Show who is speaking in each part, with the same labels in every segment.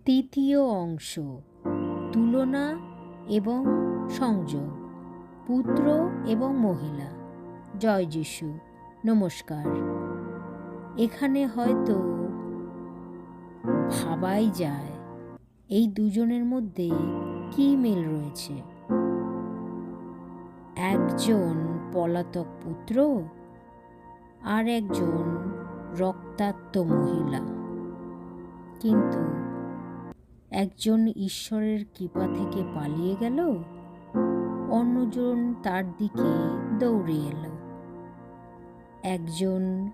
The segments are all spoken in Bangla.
Speaker 1: তৃতীয় অংশ, তুলনা এবং সংযোগ, পুত্র এবং মহিলা। জয় যিশু। নমস্কার। এখানে হয়তো ভাবাই যায় এই দুজনের মধ্যে কী মিল রয়েছে। একজন পলাতক পুত্র আর একজন রক্তাক্ত মহিলা, কিন্তু একজন ঈশ্বরের কৃপা থেকে পালিয়ে গেল, অন্যজন তার দিকে দৌড়ে এলো। একজন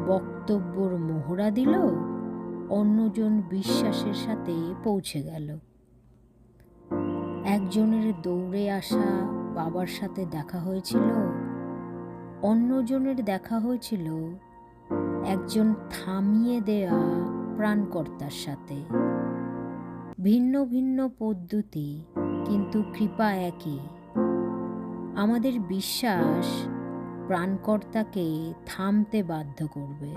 Speaker 1: বক্তব্যর মোহরা দিল, অন্যজন বিশ্বাসের সাথে পৌঁছে গেল। একজনের দৌড়ে আসা বাবার সাথে দেখা হয়েছিল, অন্যজনের দেখা হয়েছিল একজন থামিয়ে দেয়া প্রাণকর্তার সাথে। ভিন্ন ভিন্ন পদ্ধতি, কিন্তু কৃপা একই। আমাদের বিশ্বাস প্রাণকর্তাকে থামতে বাধ্য করবে,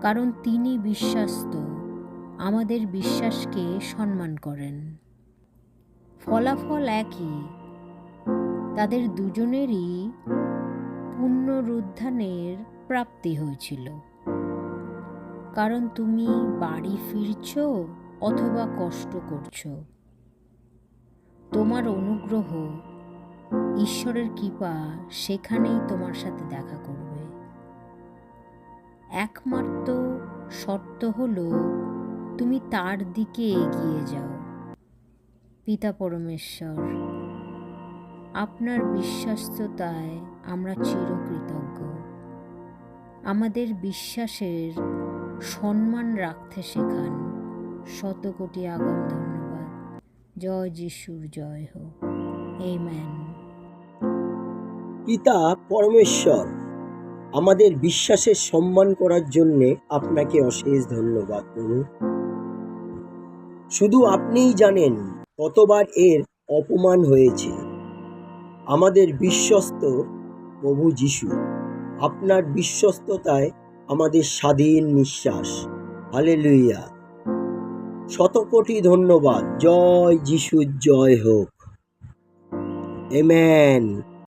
Speaker 1: কারণ তিনি বিশ্বস্ত, আমাদের বিশ্বাসকে সম্মান করেন। ফলাফল একই, তাদের দুজনেরই পুনরুত্থানের প্রাপ্তি হয়েছিল। কারণ তুমি বাড়ি ফিরছ অথবা কষ্ট করছ, তোমার অনুগ্রহ, ঈশ্বরের কৃপা সেখানেই তোমার সাথে দেখা করবে। একমাত্র শর্ত হলো তুমি তার দিকে এগিয়ে যাও। পিতা পরমেশ্বর, আপনার বিশ্বস্ততায় আমরা চিরকৃতজ্ঞ। আমাদের বিশ্বাসের সম্মান রাখতে শেখান। শতকোটি আগাম ধন্যবাদ। জয় যিশুর জয় হোক। আমেন।
Speaker 2: পিতা পরমেশ্বর, আমাদের বিশ্বাসের সম্মান করার জন্য আপনাকে অশেষ ধন্যবাদ প্রভু। শুধু আপনিই জানেন কতবার এর অপমান হয়েছে। আমাদের বিশ্বস্ত প্রভু যিশু, আপনার বিশ্বস্ততায় আমাদের স্বাধীন নিঃশ্বাস। হালেলুয়া। শতকোটি ধন্যবাদ। জয় যিশুর জয় হোক। আমেন।